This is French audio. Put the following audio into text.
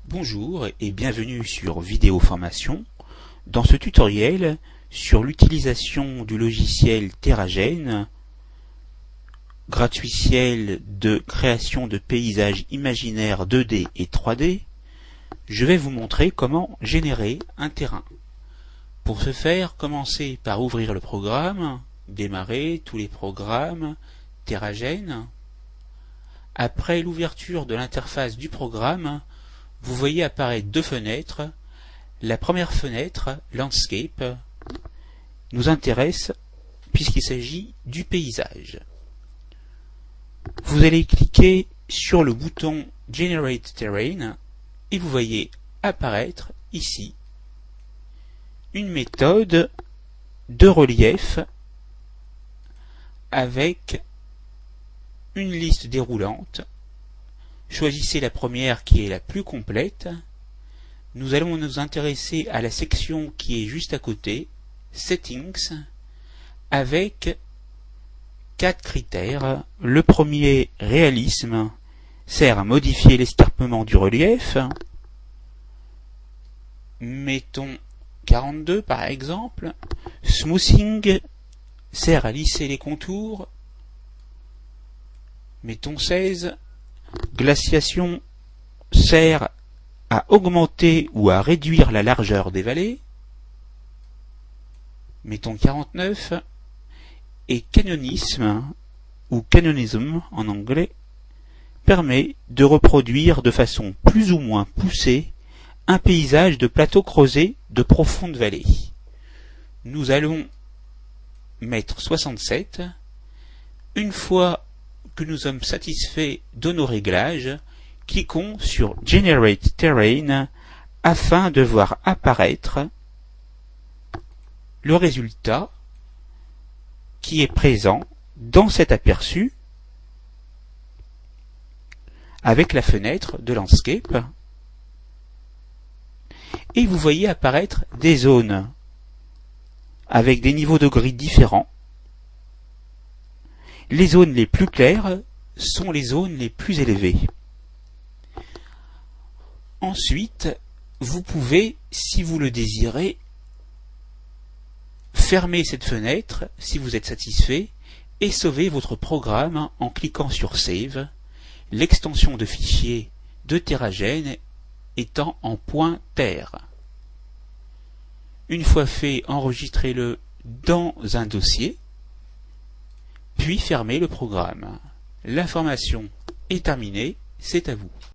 Bonjour et bienvenue sur Vidéo Formation. Dans ce tutoriel sur l'utilisation du logiciel Terragen, gratuiciel de création de paysages imaginaires 2D et 3D, je vais vous montrer comment générer un terrain. Pour ce faire, commencez par ouvrir le programme, démarrer tous les programmes, Terragen. Après l'ouverture de l'interface du programme, vous voyez apparaître deux fenêtres. La première fenêtre, Landscape, nous intéresse puisqu'il s'agit du paysage. Vous allez cliquer sur le bouton Generate Terrain et vous voyez apparaître ici une méthode de relief avec une liste déroulante. Choisissez la première qui est la plus complète. Nous allons nous intéresser à la section qui est juste à côté, Settings, avec 4 critères. Le premier, réalisme, sert à modifier l'escarpement du relief. Mettons 42 par exemple. Smoothing sert à lisser les contours. Mettons 16. Glaciation sert à augmenter ou à réduire la largeur des vallées. Mettons 49. Et canyonisme, ou canyonism en anglais, permet de reproduire de façon plus ou moins poussée un paysage de plateaux creusés de profondes vallées. Nous allons mettre 67. Une fois que nous sommes satisfaits de nos réglages, cliquons sur Generate Terrain afin de voir apparaître le résultat qui est présent dans cet aperçu avec la fenêtre de Landscape. Et vous voyez apparaître des zones avec des niveaux de gris différents. Les zones les plus claires sont les zones les plus élevées. Ensuite, vous pouvez, si vous le désirez, fermer cette fenêtre si vous êtes satisfait et sauver votre programme en cliquant sur Save, l'extension de fichier de Terragen étant en .ter. Une fois fait, enregistrez-le dans un dossier, puis fermez le programme. L'information est terminée, c'est à vous.